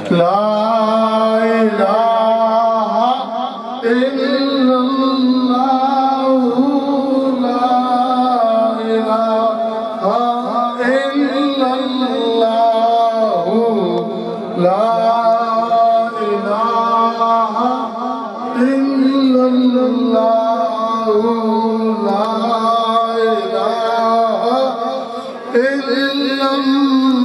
لا الہ الا اللہ لا الہ الا اللہ لا الہ الا اللہ لا الہ الا اللہ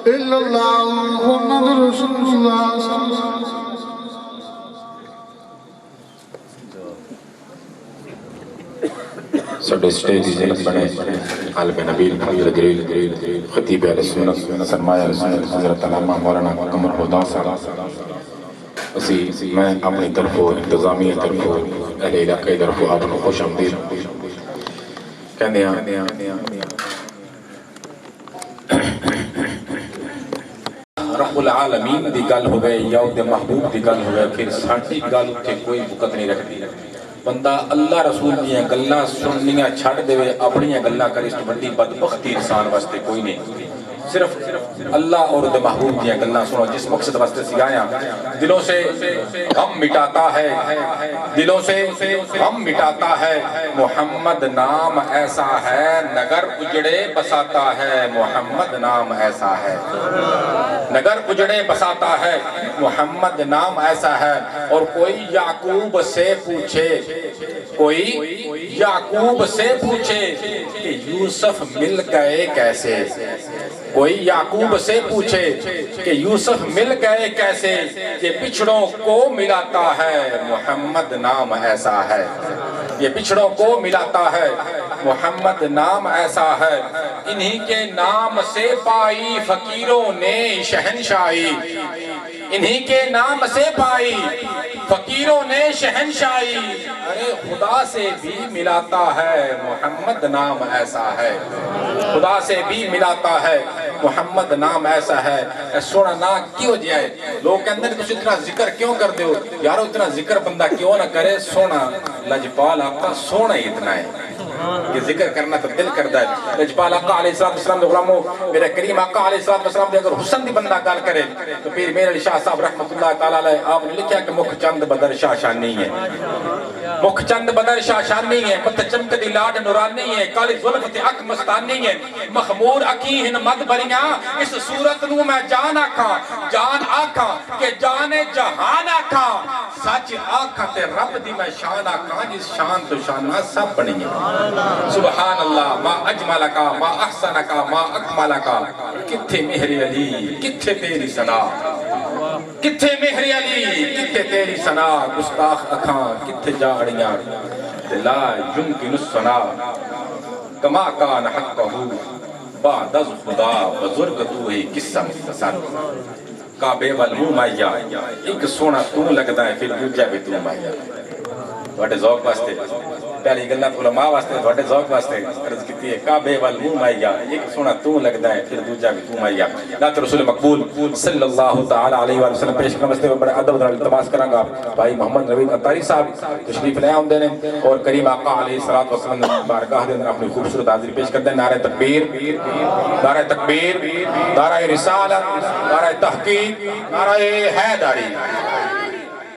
إلا الله محمد رسول الله صلى الله عليه وسلم. سڈے اسٹیج دی جنت بنے عالم نبیل خیر دلیل خطیب اہل سنت سرمایہ اہل سنت حضرت علامہ مولانا قمر خدا صاحب اسی میں اپنی طرفوں انتظامیہ طرفوں اہل علاقے طرفوں آپ کو خوش آمدید کہنے ہیں رب العالمین دی گل ہوئے یا دے محبوب دی گل ہوئے پھر ساڑھی گل تے کوئی وقت نہیں رکھتی بندہ اللہ رسول دیاں گلاں سننیاں چھڑ دے اپنیاں گلاں کر اس بڑی بدبختی انسان واسطے کوئی نہیں صرف اللہ اور دے محبوب دیاں گلاں سنو جس مقصد واسطے سی آیا دلوں سے غم مٹاتا ہے دلوں سے غم مٹاتا ہے محمد نام ایسا ہے نگر اجڑے بساتا ہے محمد نام ایسا ہے نگر اجڑے بساتا ہے محمد نام ایسا ہے اور کوئی یعقوب سے پوچھے کوئی یعقوب سے پوچھے کہ یوسف مل گئے کیسے کوئی یعقوب سے پوچھے کہ یوسف مل گئے کیسے یہ بچھڑوں کو ملاتا ہے محمد نام ایسا ہے یہ بچھڑوں کو ملاتا ہے محمد نام ایسا ہے انہی کے نام سے پائی فقیروں نے شہنشاہی انہی کے نام سے پائی فقیروں نے شہنشاہی ارے خدا سے بھی ملاتا ہے محمد نام ایسا ہے خدا سے بھی ملاتا ہے محمد نام ایسا ہے سونا نہ کیوں جائے لوگ کہتے ہیں کہ اتنا ذکر کیوں کر دے ہو یارو اتنا ذکر بندہ کیوں نہ کرے سونا لجپال آپ کا سونا ہی اتنا ہے کہ ذکر کرنا تو دل کرتا ہے لجپال آقا علیہ السلام دے غلاموں میرے کریم آقا علیہ السلام دے اگر حسن دی بندہ گال کرے تو پھر میرے علی شاہ صاحب رحمت اللہ تعالیٰ علیہ آپ نے لکھا کہ مکھ چند بدر شاہ شانی ہے مکھ چند بدر شاہ شانی ہے مت چمک دی لاڈ نورانی ہے کالی ظلمت اک مستانی ہے مخمور اکی ہن مد بریاں اس صورت نو میں جان آکھا کہ جان جہان آکھا سچ آکھا تے رب دی میں شان آکھا جس شان تو شانہ سب بنی ہے سبحان اللہ ما اجملکا ما احسنکا ما اکملکا کتھے مہر علی کتھے تیری ثنا کتھے مہر علی کتھے تیری ثنا گستاخ اکھاں کتھے جاڑیاں لا یمکن الثنا کما کان حقہ بعد از خدا بزرگ تو ہی قصہ مختصر کعبے والمو مائیا ایک سونا تو لگتا ہے پھر دوجہ بھی تو مائیا تھوڑے ذوق واسطے پہلی گلہ علماء واسطے تھوڑے ذوق واسطے عرض کیتی ہے کعبے والمو مائیا ایک سونا تو لگتا ہے پھر دوجہ بھی تو مائیا نعت رسول مقبول صلی اللہ تعالی علیہ وآلہ وسلم پیش کرنے واسطے بڑے ادب اور التماس کروں گا بھائی محمد نوید اتاری صاحب تشریف لے آؤں دینے اور کریم آقا علیہ السلام بارگاہ دے اندر اپنی خوبصورت حاضری پیش کرتے ہیں نعرہ تکبیر نعرہ رسالت نعرہ تحقیق نعرہ حیدری